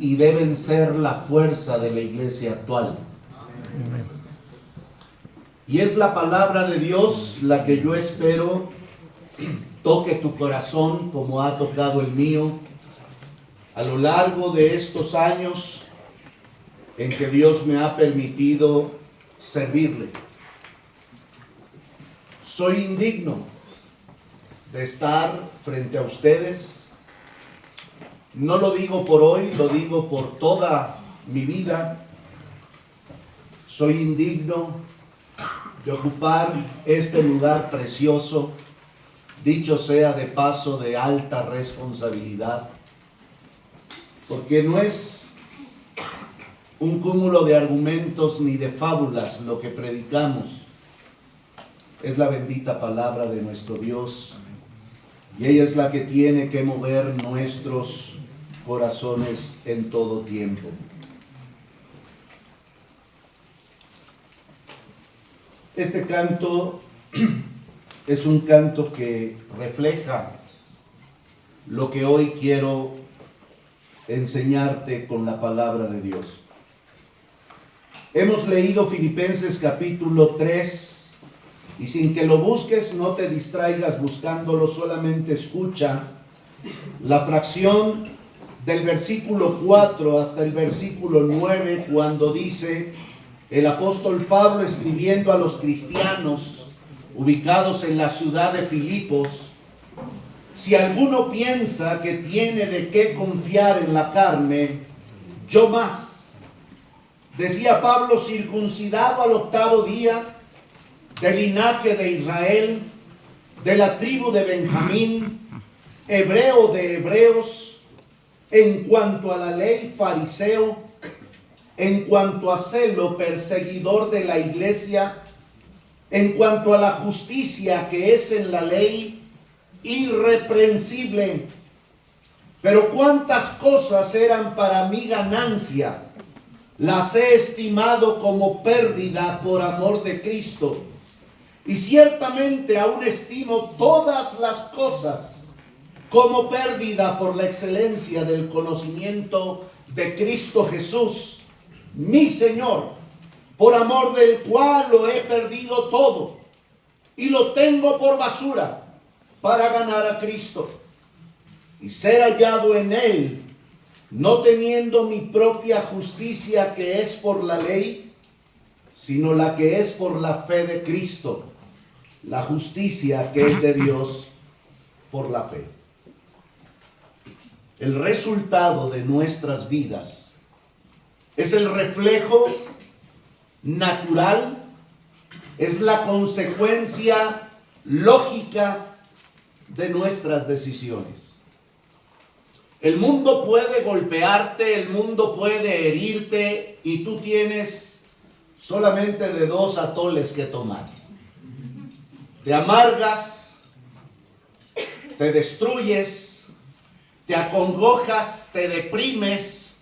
y deben ser la fuerza de la iglesia actual. Y es la palabra de Dios la que yo espero toque tu corazón como ha tocado el mío a lo largo de estos años en que Dios me ha permitido servirle. Soy indigno de estar frente a ustedes. No lo digo por hoy, lo digo por toda mi vida. Soy indigno de ocupar este lugar precioso, dicho sea de paso, de alta responsabilidad, porque no es un cúmulo de argumentos ni de fábulas lo que predicamos, es la bendita palabra de nuestro Dios, y ella es la que tiene que mover nuestros corazones en todo tiempo. Este canto es un canto que refleja lo que hoy quiero enseñarte con la palabra de Dios. Hemos leído Filipenses capítulo 3 y sin que lo busques, no te distraigas buscándolo, solamente escucha la fracción del versículo 4 hasta el versículo 9, cuando dice el apóstol Pablo escribiendo a los cristianos ubicados en la ciudad de Filipos: si alguno piensa que tiene de qué confiar en la carne, yo más. Decía Pablo, circuncidado al 8º día, del linaje de Israel, de la tribu de Benjamín, hebreo de hebreos, en cuanto a la ley fariseo, en cuanto a celo perseguidor de la iglesia, en cuanto a la justicia que es en la ley, irreprensible. Pero cuántas cosas eran para mi ganancia, las he estimado como pérdida por amor de Cristo. Y ciertamente aún estimo todas las cosas como pérdida por la excelencia del conocimiento de Cristo Jesús, mi Señor, por amor del cual lo he perdido todo y lo tengo por basura para ganar a Cristo y ser hallado en Él, no teniendo mi propia justicia que es por la ley, sino la que es por la fe de Cristo, la justicia que es de Dios por la fe. El resultado de nuestras vidas es el reflejo natural, es la consecuencia lógica de nuestras decisiones. El mundo puede golpearte, el mundo puede herirte y tú tienes solamente de 2 atoles que tomar. Te amargas, te destruyes, te acongojas, te deprimes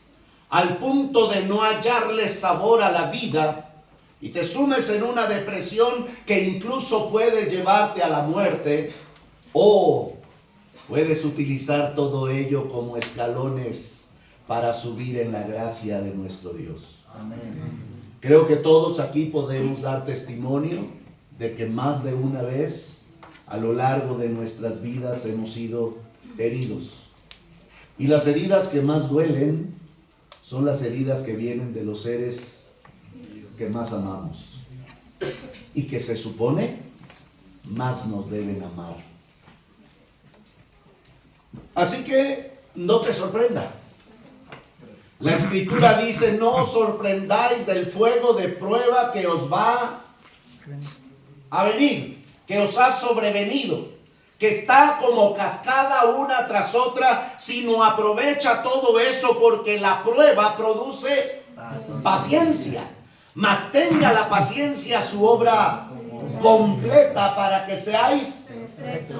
al punto de no hallarle sabor a la vida y te sumes en una depresión que incluso puede llevarte a la muerte, o puedes utilizar todo ello como escalones para subir en la gracia de nuestro Dios. Amén. Creo que todos aquí podemos dar testimonio de que más de una vez a lo largo de nuestras vidas hemos sido heridos. Y las heridas que más duelen son las heridas que vienen de los seres que más amamos y que se supone más nos deben amar. Así que no te sorprenda. La Escritura dice: no os sorprendáis del fuego de prueba que os va a venir, que os ha sobrevenido, que está como cascada una tras otra, sino aprovecha todo eso, porque la prueba produce paciencia. Mas tenga la paciencia su obra completa, para que seáis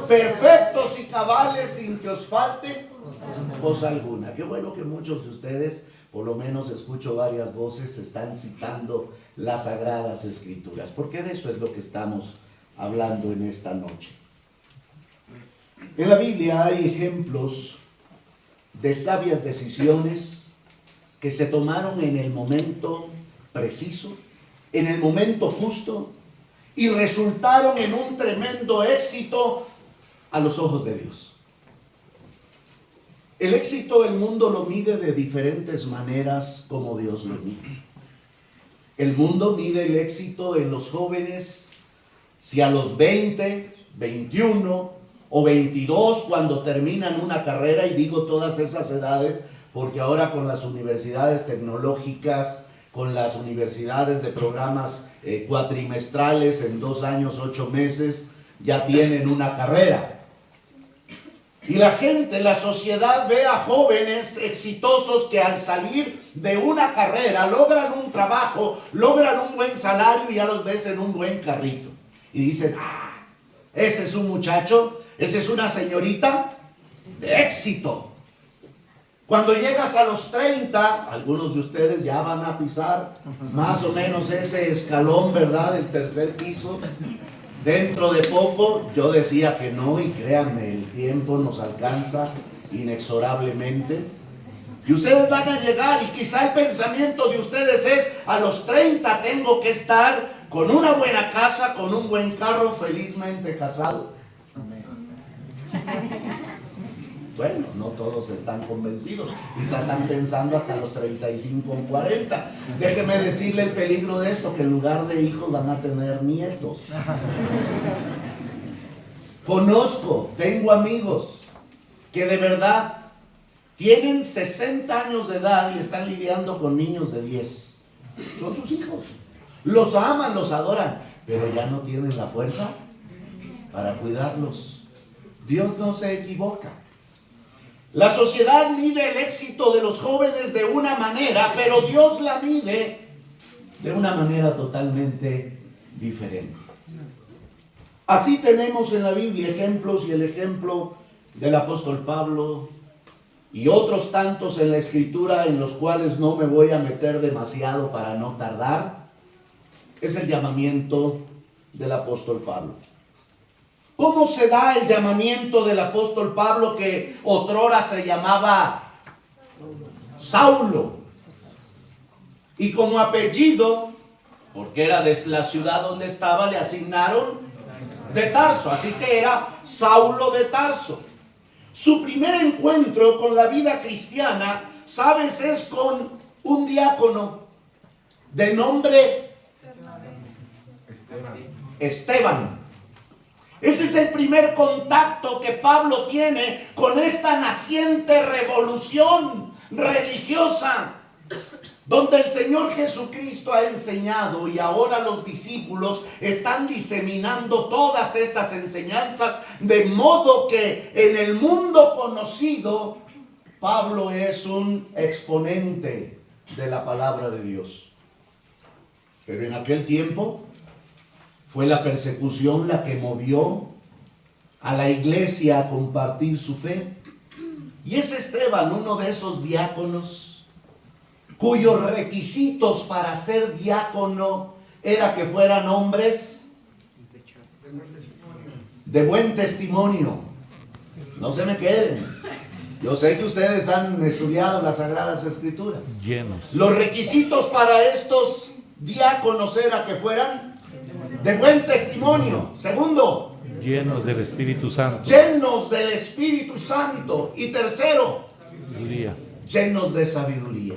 perfectos y cabales, sin que os falte cosa alguna. Qué bueno que muchos de ustedes, por lo menos escucho varias voces, están citando las Sagradas Escrituras, porque de eso es lo que estamos hablando en esta noche. En la Biblia hay ejemplos de sabias decisiones que se tomaron en el momento preciso, en el momento justo, y resultaron en un tremendo éxito a los ojos de Dios. El éxito el mundo lo mide de diferentes maneras como Dios lo mide. El mundo mide el éxito en los jóvenes, si a los 20, 21 o 22 cuando terminan una carrera, y digo todas esas edades porque ahora con las universidades tecnológicas, con las universidades de programas cuatrimestrales, en 2 años, 8 meses, ya tienen una carrera. Y la gente, la sociedad ve a jóvenes exitosos que al salir de una carrera logran un trabajo, logran un buen salario y ya los ves en un buen carrito. Y dicen, ese es un muchacho, esa es una señorita de éxito. Cuando llegas a los 30, algunos de ustedes ya van a pisar más o menos ese escalón, ¿verdad? El tercer piso. Dentro de poco, yo decía que no, y créanme, el tiempo nos alcanza inexorablemente. Y ustedes van a llegar, y quizá el pensamiento de ustedes es, a los 30 tengo que estar con una buena casa, con un buen carro, felizmente casado. Bueno, no todos están convencidos, quizás están pensando hasta los 35 o 40. Déjeme decirle el peligro de esto, que en lugar de hijos van a tener nietos. Conozco, tengo amigos que de verdad tienen 60 años de edad y están lidiando con niños de 10. Son sus hijos. Los aman, los adoran, pero ya no tienen la fuerza para cuidarlos. Dios no se equivoca. La sociedad mide el éxito de los jóvenes de una manera, pero Dios la mide de una manera totalmente diferente. Así tenemos en la Biblia ejemplos, y el ejemplo del apóstol Pablo y otros tantos en la Escritura, en los cuales no me voy a meter demasiado para no tardar, es el llamamiento del apóstol Pablo. ¿Cómo se da el llamamiento del apóstol Pablo, que otrora se llamaba Saulo? Y como apellido, porque era de la ciudad donde estaba, le asignaron de Tarso. Así que era Saulo de Tarso. Su primer encuentro con la vida cristiana, ¿sabes? Es con un diácono de nombre Esteban. Ese es el primer contacto que Pablo tiene con esta naciente revolución religiosa, donde el Señor Jesucristo ha enseñado, y ahora los discípulos están diseminando todas estas enseñanzas, de modo que en el mundo conocido Pablo es un exponente de la palabra de Dios. Pero en aquel tiempo fue la persecución la que movió a la iglesia a compartir su fe. Y es Esteban, uno de esos diáconos, cuyos requisitos para ser diácono era que fueran hombres de buen testimonio. No se me queden. Yo sé que ustedes han estudiado las Sagradas Escrituras. Llenos. Los requisitos para estos diáconos era que fueran de buen testimonio. Segundo, llenos del Espíritu Santo. llenos del Espíritu Santo. Y tercero, Sabiduría. llenos de sabiduría.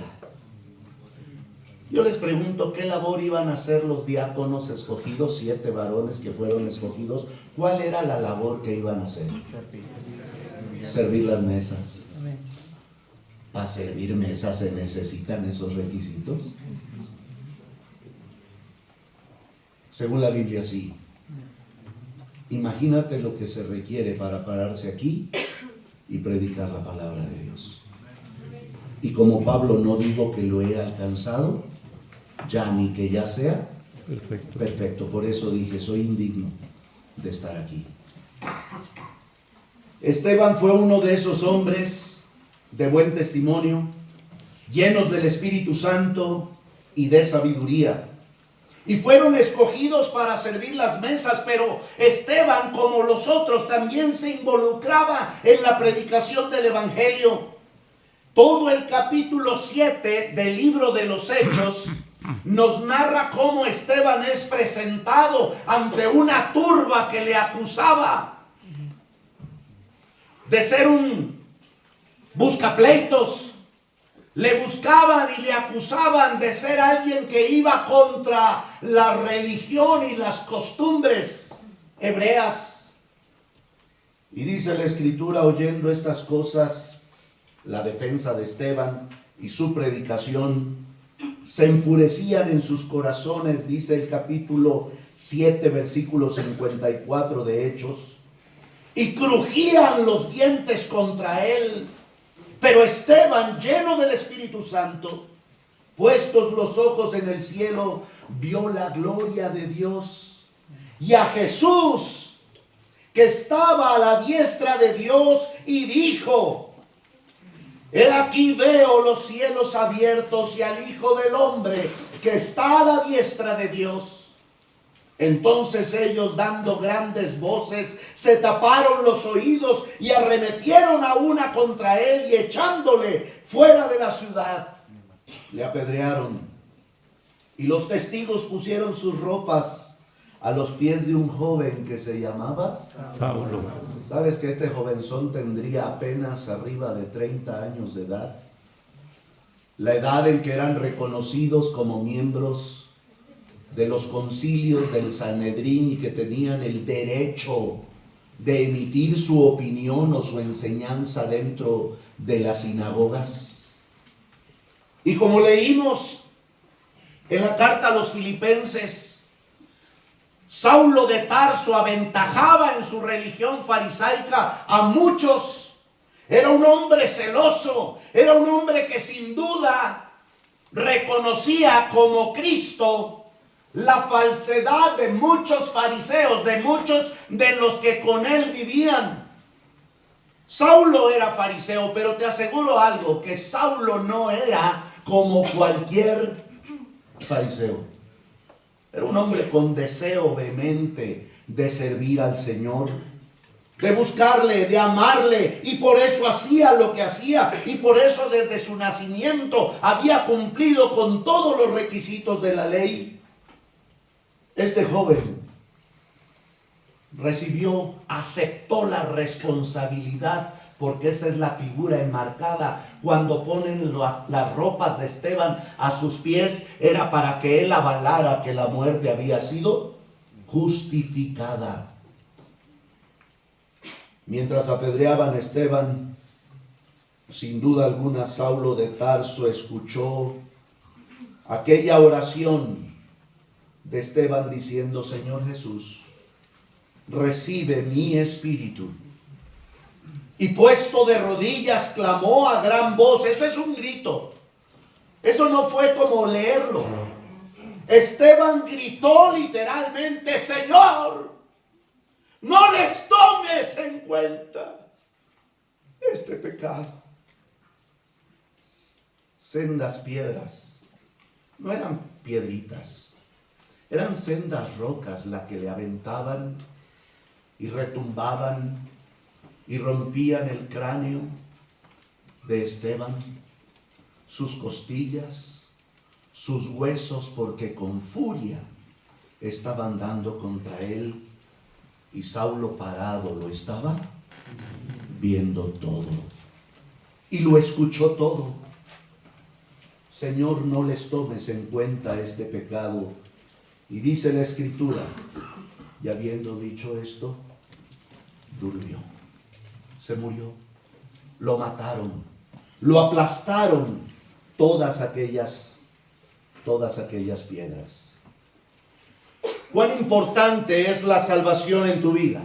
Yo les pregunto, ¿qué labor iban a hacer los diáconos escogidos? 7 varones que fueron escogidos. ¿Cuál era la labor que iban a hacer? Servir las mesas. Para servir mesas se necesitan esos requisitos. Según la Biblia, sí. Imagínate lo que se requiere para pararse aquí y predicar la palabra de Dios. Y como Pablo no digo que lo he alcanzado, ya ni que ya sea perfecto. Por eso dije, soy indigno de estar aquí. Esteban fue uno de esos hombres de buen testimonio, llenos del Espíritu Santo y de sabiduría. Y fueron escogidos para servir las mesas, pero Esteban, como los otros, también se involucraba en la predicación del Evangelio. Todo el capítulo 7 del libro de los Hechos nos narra cómo Esteban es presentado ante una turba que le acusaba de ser un buscapleitos. Le buscaban y le acusaban de ser alguien que iba contra la religión y las costumbres hebreas. Y dice la Escritura, oyendo estas cosas, la defensa de Esteban y su predicación, se enfurecían en sus corazones, dice el capítulo 7, versículo 54 de Hechos, y crujían los dientes contra él. Pero Esteban, lleno del Espíritu Santo, puestos los ojos en el cielo, vio la gloria de Dios y a Jesús, que estaba a la diestra de Dios, y dijo: he aquí veo los cielos abiertos y al Hijo del Hombre que está a la diestra de Dios. Entonces ellos, dando grandes voces, se taparon los oídos y arremetieron a una contra él, y echándole fuera de la ciudad, le apedrearon. Y los testigos pusieron sus ropas a los pies de un joven que se llamaba Saulo. ¿Sabes que este jovenzón tendría apenas arriba de 30 años de edad? La edad en que eran reconocidos como miembros de los concilios del Sanedrín y que tenían el derecho de emitir su opinión o su enseñanza dentro de las sinagogas. Y como leímos en la carta a los Filipenses, Saulo de Tarso aventajaba en su religión farisaica a muchos. Era un hombre celoso, era un hombre que sin duda reconocía como Cristo la falsedad de muchos fariseos, de muchos de los que con él vivían. Saulo era fariseo, pero te aseguro algo, que Saulo no era como cualquier fariseo. Era un hombre con deseo vehemente de servir al Señor, de buscarle, de amarle, y por eso hacía lo que hacía, y por eso desde su nacimiento había cumplido con todos los requisitos de la ley. Este joven aceptó la responsabilidad, porque esa es la figura enmarcada. Cuando ponen las ropas de Esteban a sus pies, era para que él avalara que la muerte había sido justificada. Mientras apedreaban a Esteban, sin duda alguna, Saulo de Tarso escuchó aquella oración de Esteban diciendo: Señor Jesús, recibe mi espíritu. Y puesto de rodillas clamó a gran voz. Eso es un grito. Eso no fue como leerlo. Esteban gritó literalmente: Señor, no les tomes en cuenta este pecado. Sendas piedras, no eran piedritas, eran sendas rocas las que le aventaban y retumbaban y rompían el cráneo de Esteban, sus costillas, sus huesos, porque con furia estaban dando contra él. Y Saulo parado lo estaba viendo todo y lo escuchó todo. Señor, no les tomes en cuenta este pecado. Y dice la Escritura, y habiendo dicho esto, durmió, se murió, lo mataron, lo aplastaron todas aquellas piedras. ¿Cuán importante es la salvación en tu vida?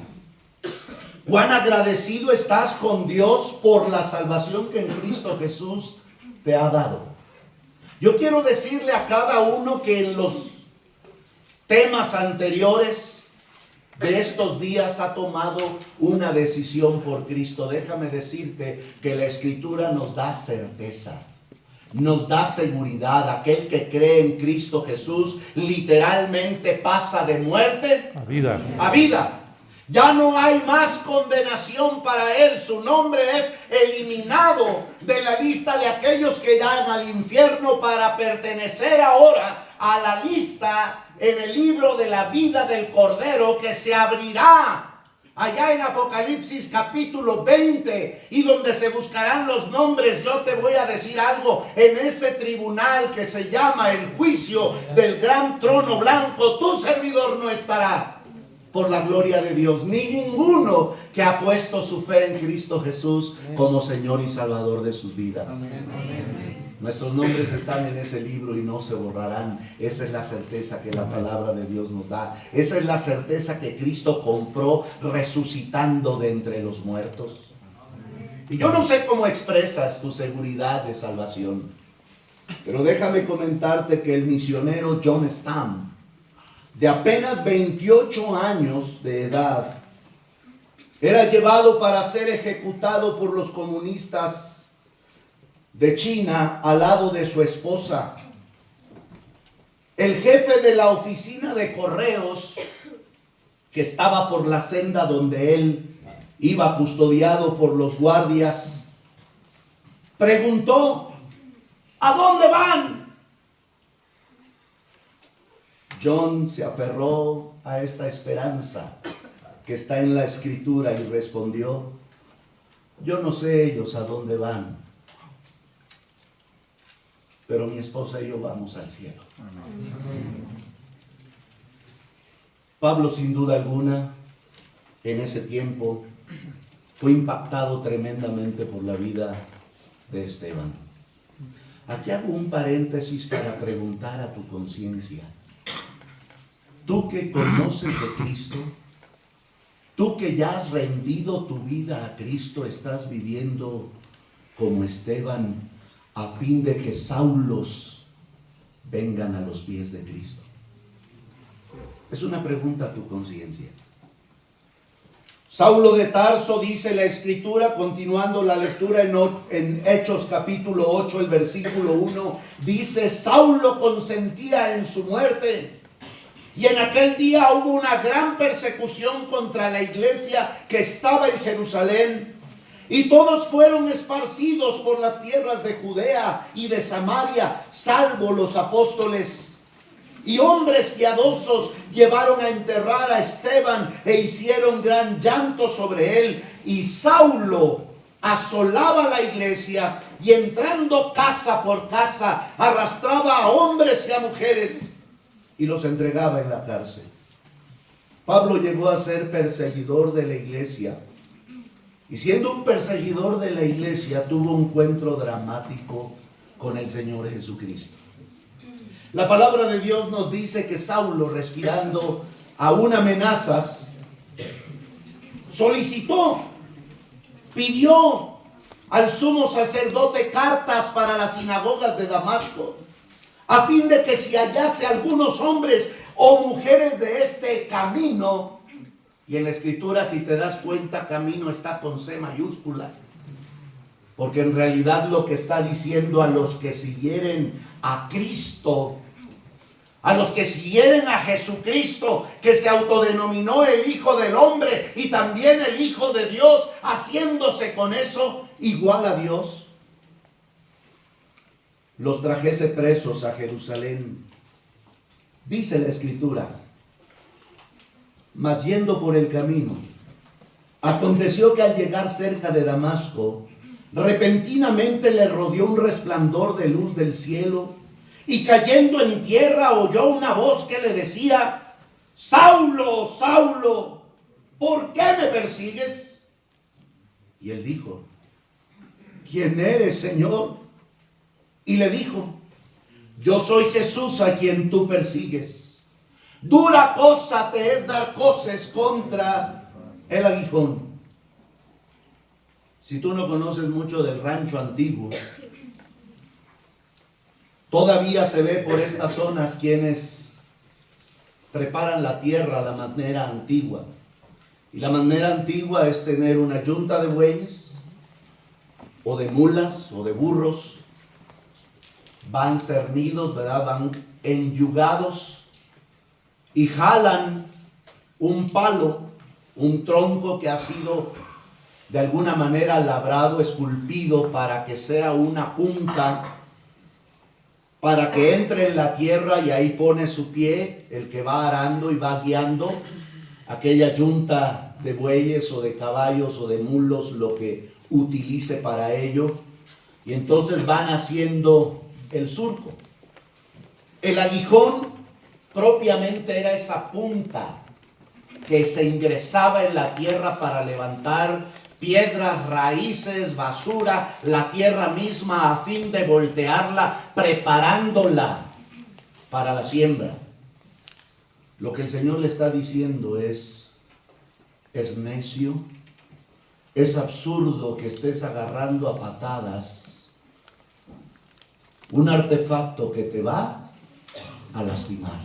¿Cuán agradecido estás con Dios por la salvación que en Cristo Jesús te ha dado? Yo quiero decirle a cada uno que en los temas anteriores de estos días ha tomado una decisión por Cristo. Déjame decirte que la Escritura nos da certeza, nos da seguridad. Aquel que cree en Cristo Jesús literalmente pasa de muerte A vida. a vida. Ya no hay más condenación para él. Su nombre es eliminado de la lista de aquellos que irán al infierno para pertenecer ahora a la lista en el libro de la vida del Cordero, que se abrirá allá en Apocalipsis capítulo 20, y donde se buscarán los nombres. Yo te voy a decir algo: en ese tribunal que se llama el juicio del gran trono blanco, tu servidor no estará, por la gloria de Dios, ni ninguno que ha puesto su fe en Cristo Jesús como Señor y Salvador de sus vidas. Amén. Nuestros nombres están en ese libro y no se borrarán. Esa es la certeza que la palabra de Dios nos da. Esa es la certeza que Cristo compró resucitando de entre los muertos. Y yo no sé cómo expresas tu seguridad de salvación, pero déjame comentarte que el misionero John Stam, de apenas 28 años de edad, era llevado para ser ejecutado por los comunistas de China al lado de su esposa. El jefe de la oficina de correos, que estaba por la senda donde él iba custodiado por los guardias, preguntó: ¿a dónde van? John se aferró a esta esperanza que está en la Escritura y respondió: yo no sé ellos a dónde van, pero mi esposa y yo vamos al cielo. Pablo, sin duda alguna, en ese tiempo fue impactado tremendamente por la vida de Esteban. Aquí hago un paréntesis para preguntar a tu conciencia: tú que conoces de Cristo, tú que ya has rendido tu vida a Cristo, ¿estás viviendo como Esteban a fin de que Saulos vengan a los pies de Cristo? Es una pregunta a tu conciencia. Saulo de Tarso, dice la Escritura, continuando la lectura en Hechos capítulo 8, el versículo 1, dice: Saulo consentía en su muerte. Y en aquel día hubo una gran persecución contra la iglesia que estaba en Jerusalén. Y todos fueron esparcidos por las tierras de Judea y de Samaria, salvo los apóstoles. Y hombres piadosos llevaron a enterrar a Esteban e hicieron gran llanto sobre él. Y Saulo asolaba la iglesia y, entrando casa por casa, arrastraba a hombres y a mujeres y los entregaba en la cárcel. Pablo llegó a ser perseguidor de la iglesia, y siendo un perseguidor de la iglesia tuvo un encuentro dramático con el Señor Jesucristo. La palabra de Dios nos dice que Saulo, respirando aún amenazas, pidió al sumo sacerdote cartas para las sinagogas de Damasco, a fin de que si hallase algunos hombres o mujeres de este camino, y en la Escritura, si te das cuenta, camino está con C mayúscula, porque en realidad lo que está diciendo a los que siguieren a Cristo, a los que siguieren a Jesucristo, que se autodenominó el Hijo del Hombre y también el Hijo de Dios, haciéndose con eso igual a Dios, los trajese presos a Jerusalén. Dice la Escritura: mas yendo por el camino, aconteció que al llegar cerca de Damasco, repentinamente le rodeó un resplandor de luz del cielo, y cayendo en tierra oyó una voz que le decía: Saulo, Saulo, ¿por qué me persigues? Y él dijo: ¿quién eres, Señor? Y le dijo: yo soy Jesús a quien tú persigues. Dura cosa te es dar coces contra el aguijón. Si tú no conoces mucho del rancho antiguo, todavía se ve por estas zonas quienes preparan la tierra a la manera antigua. Y la manera antigua es tener una yunta de bueyes, o de mulas, o de burros. Van cernidos, ¿verdad? Van enyugados y jalan un palo, un tronco que ha sido de alguna manera labrado, esculpido para que sea una punta, para que entre en la tierra y ahí pone su pie, el que va arando y va guiando aquella yunta de bueyes o de caballos o de mulos, lo que utilice para ello, y entonces van haciendo el surco. El aguijón propiamente era esa punta que se ingresaba en la tierra para levantar piedras, raíces, basura, la tierra misma, a fin de voltearla, preparándola para la siembra. Lo que el Señor le está diciendo es necio, es absurdo que estés agarrando a patadas un artefacto que te va a lastimar.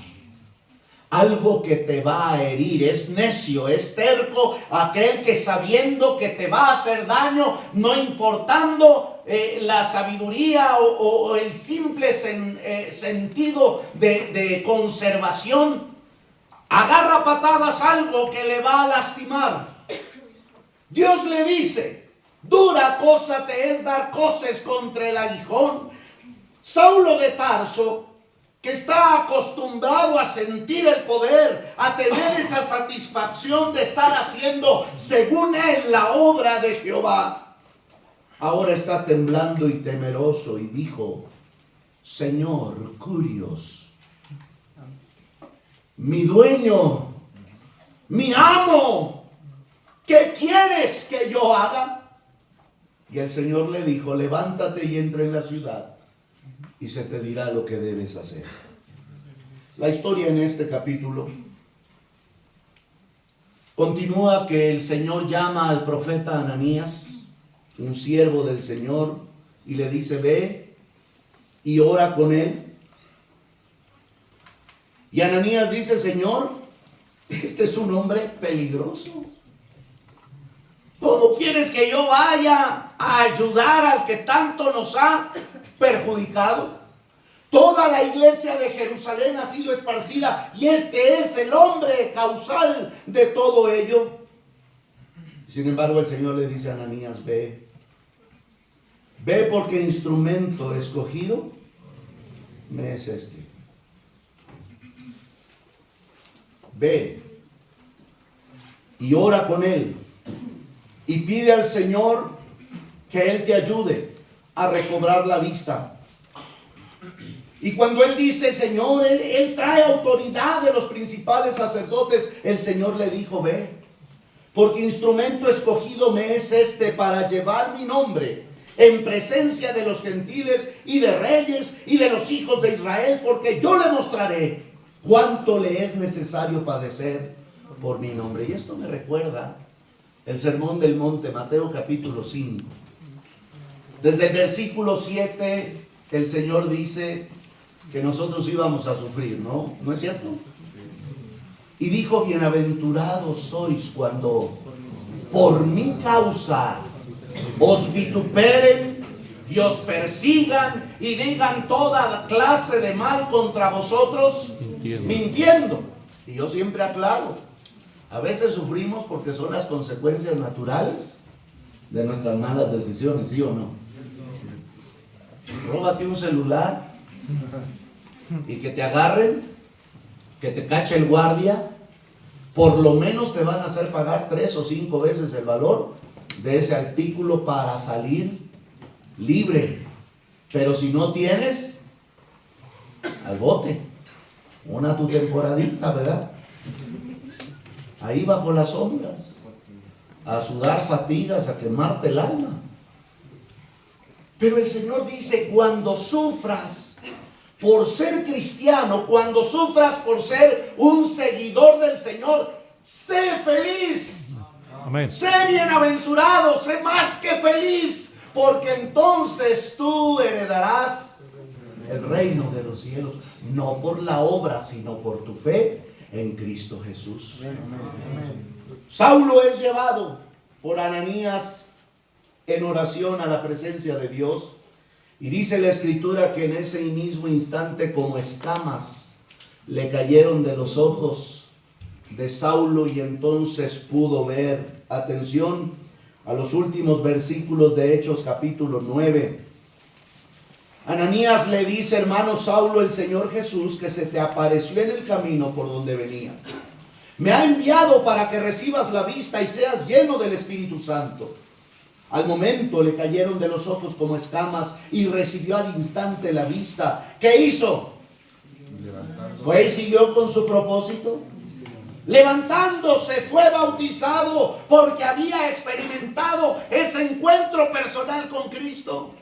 Algo que te va a herir. Es necio, es terco aquel que, sabiendo que te va a hacer daño, no importando la sabiduría o el simple sentido de conservación, agarra patadas algo que le va a lastimar. Dios le dice: dura cosa te es dar coces contra el aguijón. Saulo de Tarso, que está acostumbrado a sentir el poder, a tener esa satisfacción de estar haciendo según él la obra de Jehová, ahora está temblando y temeroso, y dijo: Señor, Curios, mi dueño, mi amo, ¿qué quieres que yo haga? Y el Señor le dijo: levántate y entra en la ciudad, y se te dirá lo que debes hacer. La historia en este capítulo continúa que el Señor llama al profeta Ananías, un siervo del Señor, y le dice: ve y ora con él. Y Ananías dice: Señor, este es un hombre peligroso. ¿Cómo quieres que yo vaya a ayudar al que tanto nos ha perjudicado? Toda la iglesia de Jerusalén ha sido esparcida y este es el hombre causal de todo ello. Sin embargo, el Señor le dice a Ananías: ve porque instrumento escogido me es este. Ve y ora con él y pide al Señor que él te ayude a recobrar la vista. Y cuando él dice: Señor, él trae autoridad de los principales sacerdotes, el Señor le dijo: ve, porque instrumento escogido me es este para llevar mi nombre en presencia de los gentiles y de reyes y de los hijos de Israel, porque yo le mostraré cuánto le es necesario padecer por mi nombre. Y esto me recuerda el Sermón del Monte, Mateo capítulo 5. Desde el versículo 7, el Señor dice que nosotros íbamos a sufrir, ¿no? ¿No es cierto? Y dijo: bienaventurados sois cuando por mi causa os vituperen y os persigan y digan toda clase de mal contra vosotros, mintiendo. Y yo siempre aclaro: a veces sufrimos porque son las consecuencias naturales de nuestras malas decisiones, ¿sí o no? Róbate un celular y que te agarren, que te cache el guardia, por lo menos te van a hacer pagar 3 o 5 veces el valor de ese artículo para salir libre. Pero si no tienes, al bote, una tu temporadita, ¿verdad? Ahí bajo las sombras, a sudar fatigas, a quemarte el alma. Pero el Señor dice: cuando sufras por ser cristiano, cuando sufras por ser un seguidor del Señor, sé feliz. Amén. Sé bienaventurado, sé más que feliz, porque entonces tú heredarás el reino de los cielos, no por la obra, sino por tu fe en Cristo Jesús. Saulo es llevado por Ananías en oración a la presencia de Dios, y dice la Escritura que en ese mismo instante, como escamas le cayeron de los ojos, de Saulo y entonces pudo ver. Atención a los últimos versículos de Hechos capítulo 9. Ananías le dice: hermano Saulo, el Señor Jesús, que se te apareció en el camino por donde venías, me ha enviado para que recibas la vista y seas lleno del Espíritu Santo. Al momento le cayeron de los ojos como escamas y recibió al instante la vista. ¿Qué hizo? Fue y siguió con su propósito. Levantándose fue bautizado porque había experimentado ese encuentro personal con Cristo.